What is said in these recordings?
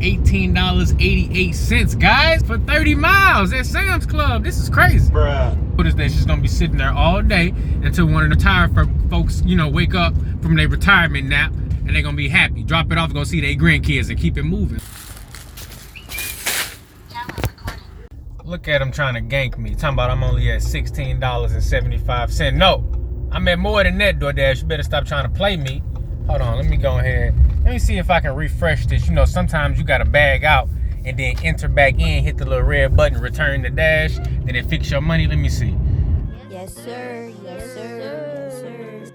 $18.88, guys, for 30 miles at Sam's Club. This is crazy. Bruh. What is that? She's gonna be sitting there all day until one of the tired folks, you know, wake up from their retirement nap, and they're gonna be happy. Drop it off, go see their grandkids, and keep it moving. Look at him trying to gank me. Talking about I'm only at $16.75. No, I'm at more than that, Doordash. You better stop trying to play me. Hold on, let me go ahead. Let me see if I can refresh this. You know, sometimes you gotta bag out and then enter back in, hit the little red button, return the dash, then it fix your money. Let me see. Yes, sir. Yes, sir. Yes, sir.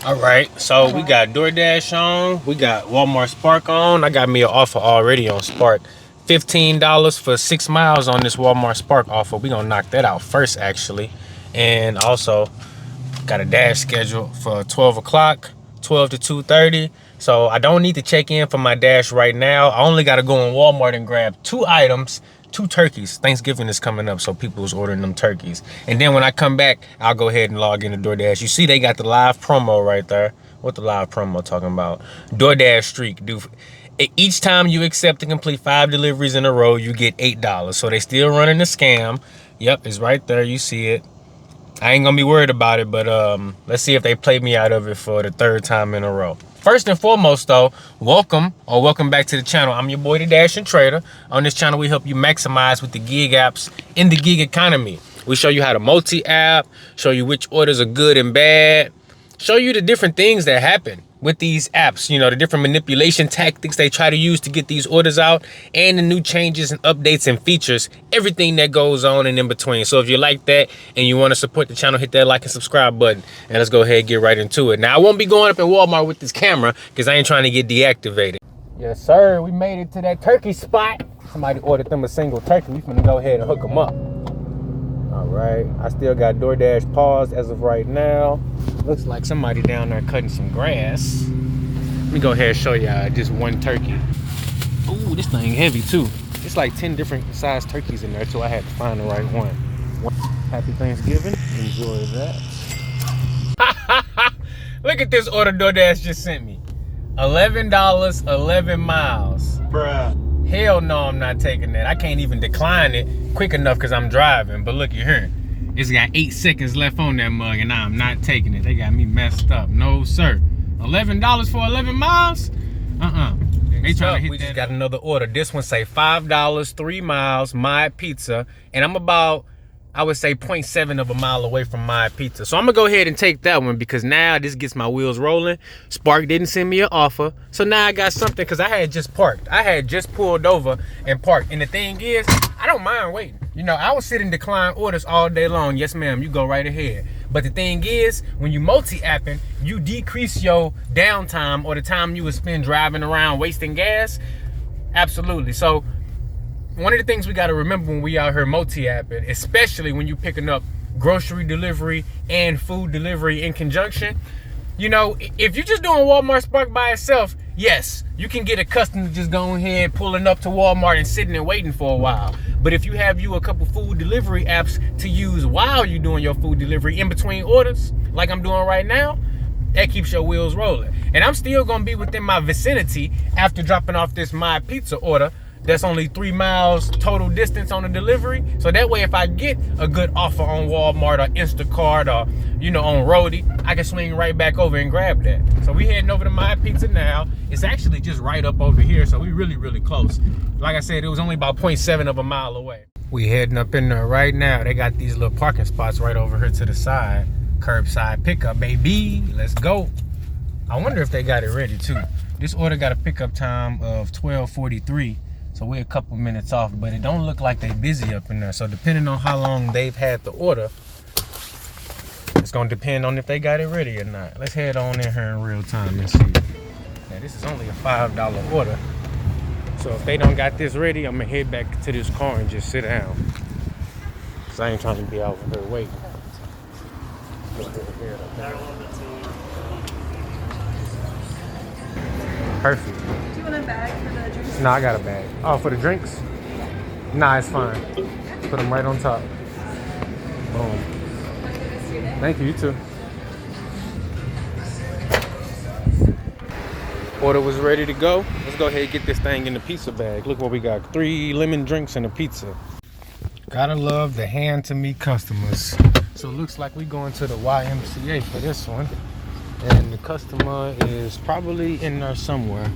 All right, so we got Doordash on. We got Walmart Spark on. I got me an offer already on Spark. $15 for 6 miles on this Walmart Spark offer. We gonna knock that out first, actually. And also got a dash scheduled for 12 o'clock, 12 to 2:30. So I don't need to check in for my dash right now. I only got to go in Walmart and grab 2 items, 2 turkeys. Thanksgiving is coming up, so people was ordering them turkeys. And then when I come back, I'll go ahead and log into Doordash. You see they got the live promo right there. What the live promo talking about? Doordash streak. Each time you accept to complete 5 deliveries in a row, you get $8. So they still running the scam. Yep, it's right there. You see it. I ain't gonna be worried about it, but let's see if they play me out of it for the 3rd time in a row. First and foremost, though, welcome back to the channel. I'm your boy, the Dashing Trader. On this channel, we help you maximize with the gig apps in the gig economy. We show you how to multi-app, show you which orders are good and bad, show you the different things that happen with these apps, you know, the different manipulation tactics they try to use to get these orders out, and the new changes and updates and features, everything that goes on and in between. So if you like that and you want to support the channel, hit that like and subscribe button, and let's go ahead and get right into it. Now, I won't be going up in Walmart with this camera because I ain't trying to get deactivated. Yes, sir, we made it to that turkey spot. Somebody ordered them a single turkey. We finna go ahead and hook them up. All right, I still got Doordash paused as of right now. Looks like somebody down there cutting some grass. Let me go ahead and show y'all just one turkey. Ooh, this thing heavy too. It's like 10 different size turkeys in there, so I had to find the right one. Happy Thanksgiving. Enjoy that. Look at this order Doordash just sent me. $11, 11 miles. Bruh. Hell no, I'm not taking that. I can't even decline it quick enough because I'm driving. But look, you're here. It's got 8 seconds left on that mug, and I'm not taking it. They got me messed up. No, sir. $11 for 11 miles? They trying to hit we just got another order. This one say $5, 3 miles, My Pizza. And I'm about, I would say 0.7 of a mile away from My Pizza. So I'm gonna go ahead and take that one because now this gets my wheels rolling. Spark didn't send me an offer. So now I got something because I had just parked. I had just pulled over and parked. And the thing is, I don't mind waiting. You know, I will sit and decline orders all day long. Yes, ma'am, you go right ahead. But the thing is, when you multi-apping, you decrease your downtime or the time you would spend driving around wasting gas. Absolutely. So one of the things we got to remember when we out here multi-apping, especially when you're picking up grocery delivery and food delivery in conjunction, you know, if you're just doing Walmart Spark by itself, yes, you can get accustomed to just going ahead, pulling up to Walmart and sitting and waiting for a while. But if you have a couple food delivery apps to use while you're doing your food delivery in between orders, like I'm doing right now, that keeps your wheels rolling. And I'm still gonna be within my vicinity after dropping off this My Pizza order. That's only 3 miles total distance on the delivery. So that way, if I get a good offer on Walmart or Instacart or, you know, on Roadie, I can swing right back over and grab that. So we heading over to My Pizza now. It's actually just right up over here. So we really close. Like I said, it was only about 0.7 of a mile away. We heading up in there right now. They got these little parking spots right over here to the side. Curbside pickup, baby. Let's go. I wonder if they got it ready too. This order got a pickup time of 12:43. So we're a couple minutes off, but it don't look like they busy up in there. So depending on how long they've had the order, it's gonna depend on if they got it ready or not. Let's head on in here in real time and see. Now this is only a $5 order. So if they don't got this ready, I'm gonna head back to this car and just sit down. Cause I ain't trying to be out here waiting. Perfect. Do you want a bag for the drinks? No, I got a bag. Oh, for the drinks? Nah, it's fine. Put them right on top. Boom. Thank you, you too. Order was ready to go. Let's go ahead and get this thing in the pizza bag. Look what we got. 3 lemon drinks and a pizza. Gotta love the hand-to-me customers. So it looks like we going to the YMCA for this one. And the customer is probably in there somewhere.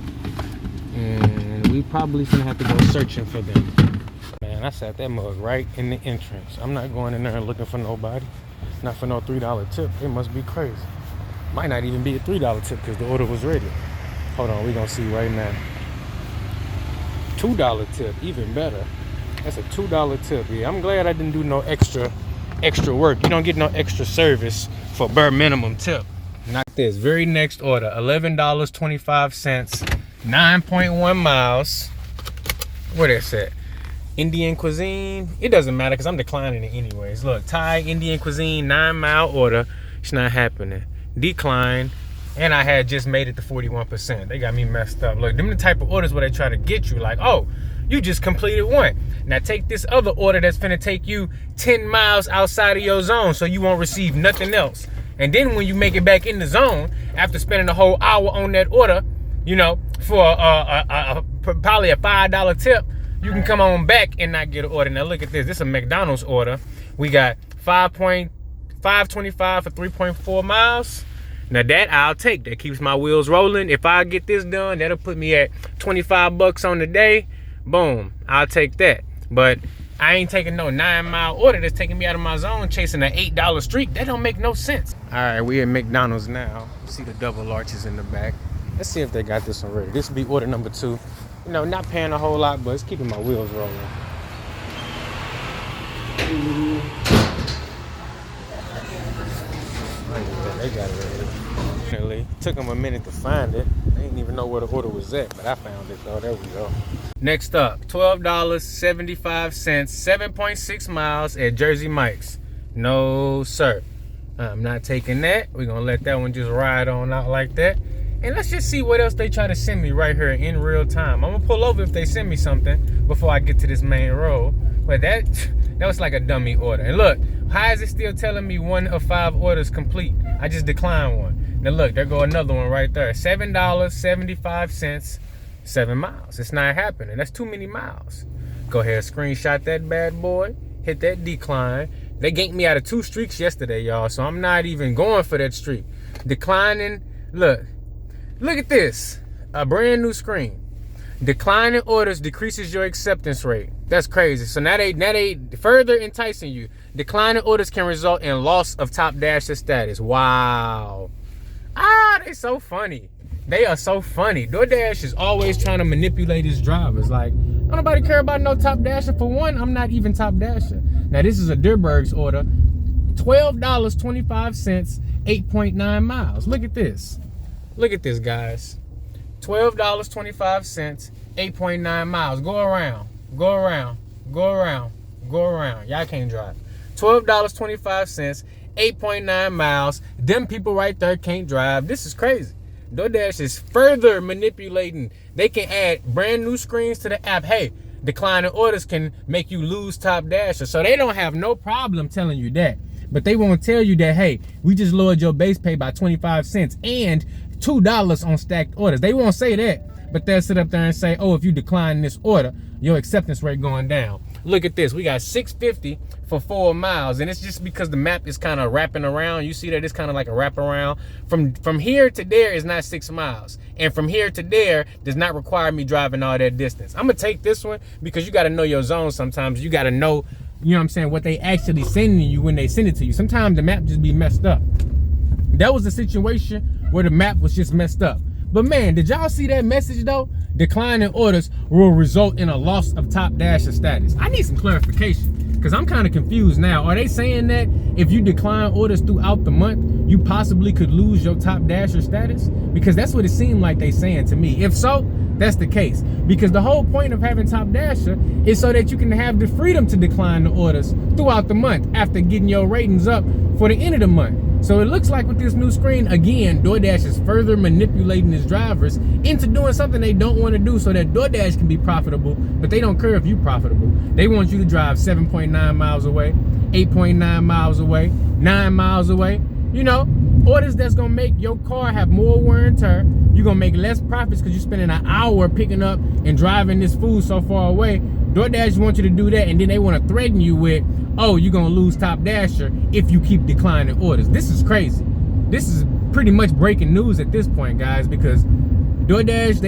And we probably gonna have to go searching for them. Man, I sat that mug right in the entrance. I'm not going in there and looking for nobody. Not for no $3 tip. It must be crazy. Might not even be a $3 tip because the order was ready. Hold on, we gonna see right now. $2 tip, even better. That's a $2 tip. Yeah, I'm glad I didn't do no extra work. You don't get no extra service for bare minimum tip. Not this. Very next order, $11.25, 9.1 miles. What is it? Indian cuisine. It doesn't matter because I'm declining it anyways. Look, Thai Indian cuisine, 9-mile order. It's not happening. Decline. And I had just made it to 41%. They got me messed up. Look, them the type of orders where they try to get you like, oh, you just completed one. Now take this other order that's finna take you 10 miles outside of your zone so you won't receive nothing else. And then when you make it back in the zone, after spending a whole hour on that order, you know, for probably a $5 tip, you can come on back and not get an order. Now look at this. This is a McDonald's order. We got 5.525 for 3.4 miles. Now that I'll take. That keeps my wheels rolling. If I get this done, that'll put me at 25 bucks on the day. Boom, I'll take that. But I ain't taking no 9-mile order that's taking me out of my zone, chasing an $8 streak. That don't make no sense. All right, we at McDonald's now. See the double arches in the back. Let's see if they got this one ready. This will be order number 2. You know, not paying a whole lot, but it's keeping my wheels rolling. They got it ready. Took them a minute to find it. They didn't even know where the order was at, but I found it though. There we go. Next up, $12.75, 7.6 miles at Jersey Mike's. No, sir. I'm not taking that. We're going to let that one just ride on out like that. And let's just see what else they try to send me right here in real time. I'm going to pull over if they send me something before I get to this main road. But that was like a dummy order. And look, how is it still telling me 1 of 5 orders complete? I just declined one. Now look, there go another one right there. $7.75, 7 miles. It's not happening. That's too many miles. Go ahead, screenshot that bad boy. Hit that decline. They ganked me out of 2 streaks yesterday, y'all. So I'm not even going for that streak. Declining. Look at this. A brand new screen. Declining orders decreases your acceptance rate. That's crazy. So now they further enticing you. Declining orders can result in loss of top dasher status. Wow. They so funny. They are so funny. Doordash is always trying to manipulate his drivers. Like, don't nobody care about no top dasher. For one, I'm not even top dasher. Now this is a Deerberg's order. $12.25, 8.9 miles. Look at this. Look at this, guys. $12.25, 8.9 miles. Go around, go around, go around, go around. Y'all can't drive. $12.25, 8.9 miles. Them people right there can't drive. This is crazy. Doordash is further manipulating. They can add brand new screens to the app. Hey, declining orders can make you lose top dasher. So they don't have no problem telling you that. But they won't tell you that, hey, we just lowered your base pay by 25 cents and $2 on stacked orders. They won't say that, but they'll sit up there and say, oh, if you decline this order, your acceptance rate going down. Look at this. We got $6.50 for 4 miles, and it's just because the map is kind of wrapping around. You see that it's kind of like a wraparound. From here to there is not 6 miles, and from here to there does not require me driving all that distance. I'm gonna take this one because you got to know your zone. Sometimes you got to know, you know what I'm saying, what they actually sending you when they send it to you. Sometimes the map just be messed up. That was a situation where the map was just messed up. But man, did y'all see that message though? Declining orders will result in a loss of top dasher status. I need some clarification because I'm kind of confused now. Are they saying that if you decline orders throughout the month, you possibly could lose your top dasher status? Because that's what it seemed like they saying to me. If so, that's the case. Because the whole point of having top dasher is so that you can have the freedom to decline the orders throughout the month after getting your ratings up for the end of the month. So it looks like with this new screen, again, Doordash is further manipulating its drivers into doing something they don't want to do so that Doordash can be profitable, but they don't care if you're profitable. They want you to drive 7.9 miles away, 8.9 miles away, 9 miles away. You know, Orders that's gonna make your car have more wear and tear. You're gonna make less profits because you're spending an hour picking up and driving this food so far away. DoorDash wants you to do that, and then they want to threaten you with, oh, you're gonna lose Top Dasher if you keep declining orders. This is crazy. This is pretty much breaking news at this point, guys, because DoorDash,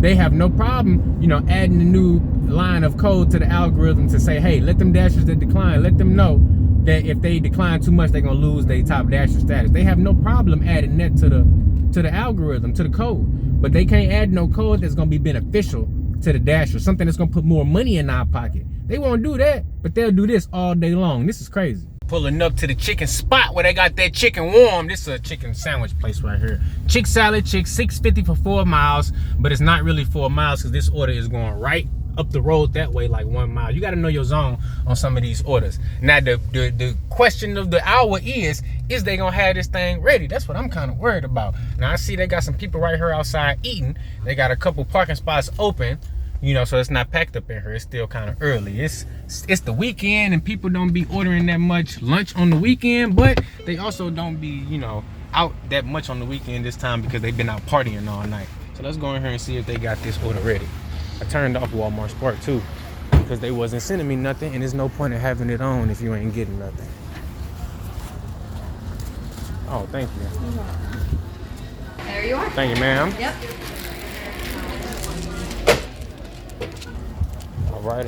they have no problem, you know, adding a new line of code to the algorithm to say, hey, let them dashers that decline, let them know that if they decline too much, they're gonna lose their Top Dasher status. They have no problem adding that to the algorithm, to the code, but they can't add no code that's gonna be beneficial to the dasher, something that's gonna put more money in our pocket. They won't do that, but they'll do this all day long. This is crazy. Pulling up to the chicken spot where they got that chicken warm. This is a chicken sandwich place right here. Chick salad, chick, $6.50 for 4 miles, but it's not really 4 miles because this order is going right up the road that way, like 1 mile. You got to know your zone on some of these orders. Now, the question of the hour is they gonna have this thing ready? That's what I'm kind of worried about. Now, I see they got some people right here outside eating. They got a couple parking spots open, you know, so it's not packed up in here. It's still kind of early. It's the weekend, and people don't be ordering that much lunch on the weekend, but they also don't be, you know, out that much on the weekend this time because they've been out partying all night. So let's go in here and see if they got this order ready. I turned off Walmart Spark too because they wasn't sending me nothing, and there's no point in having it on if you ain't getting nothing. Oh, thank you. There you are. Thank you, ma'am. Yep. All right.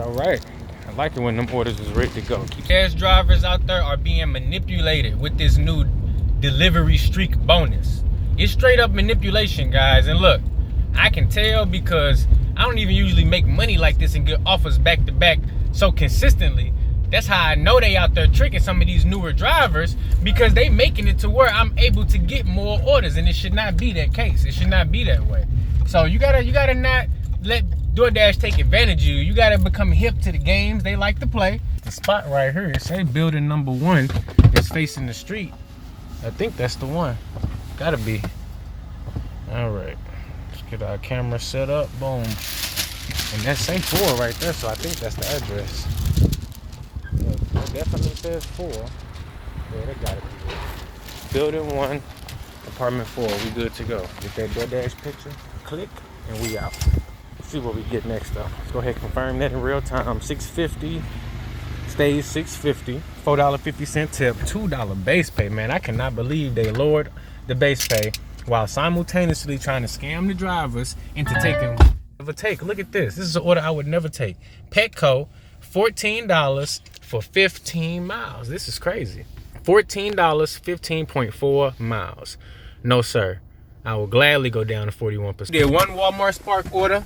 I like it when them orders is ready to go. Cash drivers out there are being manipulated with this new delivery streak bonus. It's straight up manipulation, guys. And look, I can tell because I don't even usually make money like this and get offers back to back so consistently. That's how I know they out there tricking some of these newer drivers, because they making it to where I'm able to get more orders, and it should not be that case. It should not be that way. So you gotta not let DoorDash take advantage of you. You gotta become hip to the games they like to play. The spot right here, it say building number 1 is facing the street. I think that's the one. Gotta be. All right, let's get our camera set up. Boom. And that's say 4 right there, so I think that's the address. Yeah, it definitely says 4. Yeah, they gotta be there. Building 1, apartment 4. We good to go. Get that DoorDash picture, click, and we out. See what we get next though. Let's go ahead and confirm that in real time. $6.50 stays $6.50, $4.50 tip, $2 base pay. Man, I cannot believe they lowered the base pay while simultaneously trying to scam the drivers into taking. Look at this. This is an order I would never take. Petco, $14 for 15 miles. This is crazy. $14, 15.4 miles. No, sir. I will gladly go down to 41%. Did 1 Walmart Spark order,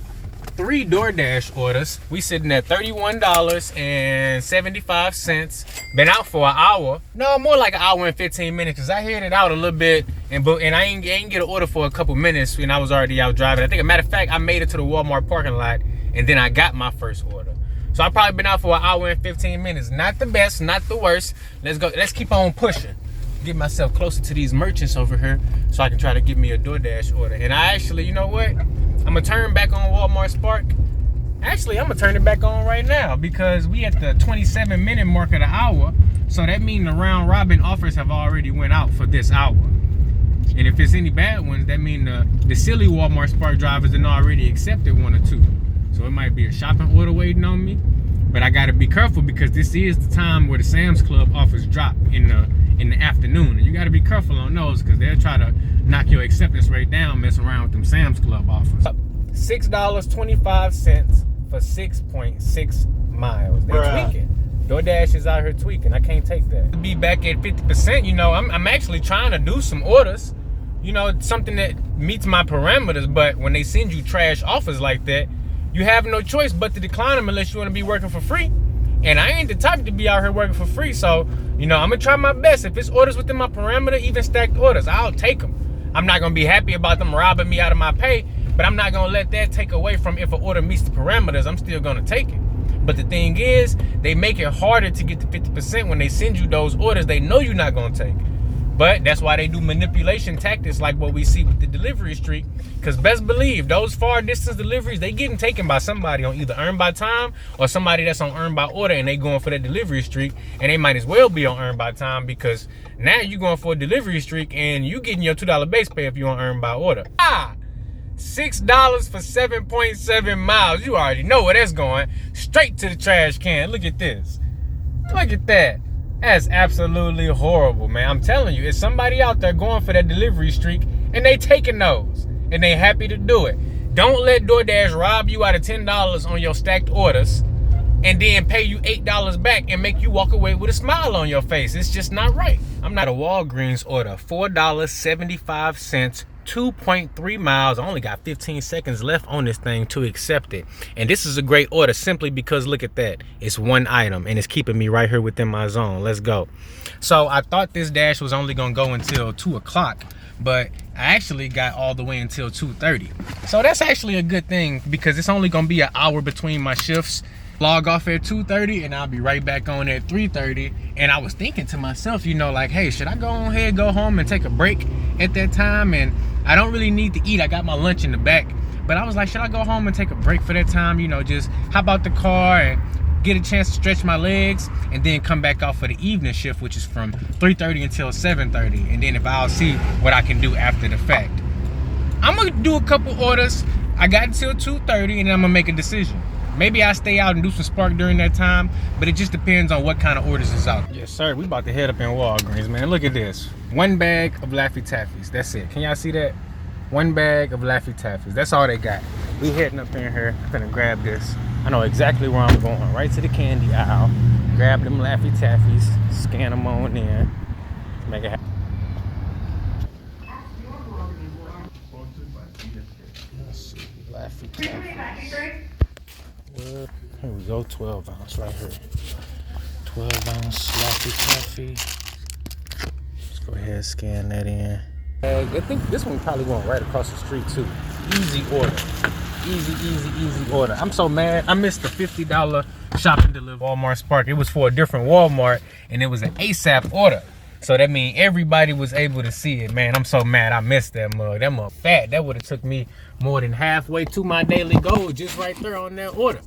3 DoorDash orders. We sitting at $31.75. Been out for an hour. No, more like an hour and 15 minutes because I hit it out a little bit and I ain't get an order for a couple minutes and I was already out driving. I think, a matter of fact, I made it to the Walmart parking lot and then I got my first order. So I've probably been out for an hour and 15 minutes. Not the best, not the worst. Let's go. Let's keep on pushing. Get myself closer to these merchants over here so I can try to get me a DoorDash order. And I actually, you know what? I'm gonna turn back on Walmart Spark. Actually, I'm gonna turn it back on right now because we at the 27-minute mark of the hour. So that means the round robin offers have already went out for this hour. And if it's any bad ones, that means the silly Walmart Spark drivers have already accepted 1 or 2. So it might be a shopping order waiting on me. But I gotta be careful because this is the time where the Sam's Club offers drop in the afternoon, and you got to be careful on those because they'll try to knock your acceptance rate down messing around with them Sam's Club offers. $6.25 for 6.6 miles. They're tweaking. DoorDash is out here tweaking. I can't take that. To be back at 50%, you know, I'm actually trying to do some orders, you know, something that meets my parameters, but when they send you trash offers like that, you have no choice but to decline them unless you want to be working for free. And I ain't the type to be out here working for free, so, you know, I'm going to try my best. If it's orders within my parameter, even stacked orders, I'll take them. I'm not going to be happy about them robbing me out of my pay, but I'm not going to let that take away from if an order meets the parameters, I'm still going to take it. But the thing is, they make it harder to get to 50% when they send you those orders they know you're not going to take. But that's why they do manipulation tactics like what we see with the delivery streak. Because best believe, those far distance deliveries, they getting taken by somebody on either earn by time or somebody that's on earn by order, and they going for that delivery streak. And they might as well be on earn by time, because now you going for a delivery streak and you getting your $2 base pay if you on earn by order. $6 for 7.7 miles. You already know where that's going. Straight to the trash can. Look at this. Look at that. That's absolutely horrible, man. I'm telling you, it's somebody out there going for that delivery streak, and they taking those, and they happy to do it. Don't let DoorDash rob you out of $10 on your stacked orders and then pay you $8 back and make you walk away with a smile on your face. It's just not right. I'm not a Walgreens order. $4.75. 2.3 miles. I only got 15 seconds left on this thing to accept it, and this is a great order simply because look at that, it's one item and it's keeping me right here within my zone. Let's go. So I thought this dash was only gonna go until 2 o'clock, but I actually got all the way until 2:30. So that's actually a good thing, because it's only gonna be an hour between my shifts. Log off at 2:30 and I'll be right back on at 3:30. And I was thinking to myself, you know, like, hey, should I go ahead, go home and take a break at that time? And I don't really need to eat. I got my lunch in the back. But I was like, should I go home and take a break for that time? You know, just hop out the car and get a chance to stretch my legs, and then come back out for the evening shift, which is from 3:30 until 7:30. And then I'll see what I can do after the fact. I'm gonna do a couple orders. I got until 2:30 and then I'm gonna make a decision. Maybe I stay out and do some Spark during that time, but it just depends on what kind of orders is out. Yes, sir. We about to head up in Walgreens, man. Look at this. 1 bag of Laffy Taffies. That's it. Can y'all see that? 1 bag of Laffy Taffies. That's all they got. We heading up in here. I'm gonna grab this. I know exactly where I'm going. Right to the candy aisle. Grab them Laffy Taffies. Scan them on in. Make it happen. Let's see. Laffy Taffies. Here we go, 12 ounce right here. 12 ounce Laffy Taffy. Let's go ahead and scan that in. I think this one probably going right across the street too. Easy order. Easy order. I'm so mad. I missed the $50 shopping delivery Walmart Spark. It was for a different Walmart and it was an ASAP order. So that means everybody was able to see it, man. I'm so mad I missed that mug. That mug fat. That would have took me more than halfway to my daily goal just right there on that order.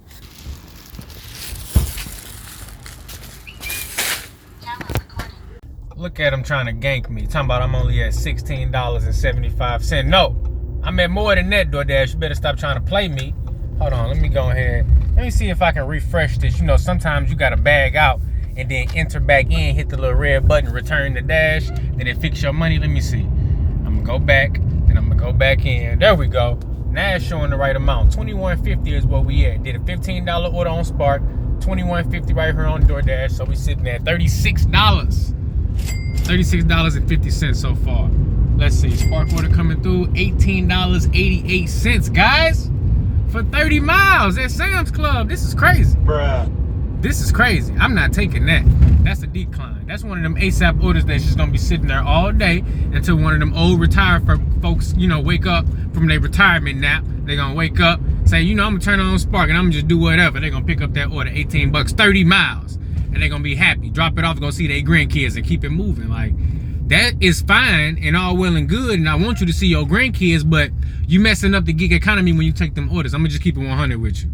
Look at him trying to gank me. Talking about I'm only at $16.75. No, I'm at more than that, DoorDash. You better stop trying to play me. Hold on, let me go ahead. Let me see if I can refresh this. You know, sometimes you got to bag out and then enter back in, hit the little red button, return the dash, then it fix your money. Let me see. I'm gonna go back, then I'm gonna go back in. There we go. Now it's showing the right amount. $21.50 is what we at. Did a $15 order on Spark, $21.50 right here on DoorDash. So we sitting at $36. $36.50 so far. Let's see, Spark order coming through, $18.88, guys, for 30 miles at Sam's Club. This is crazy. Bruh. This is crazy. I'm not taking that. That's a decline. That's one of them ASAP orders that's just gonna be sitting there all day until one of them old retired folks, you know, wake up from their retirement nap. They're gonna wake up, say, you know, I'm gonna turn on Spark and I'm gonna just do whatever. They're gonna pick up that order, 18 bucks, 30 miles. And they're gonna be happy. Drop it off, go see their grandkids and keep it moving. Like, that is fine and all well and good, and I want you to see your grandkids, but you messing up the gig economy when you take them orders. I'm gonna just keep it 100 with you.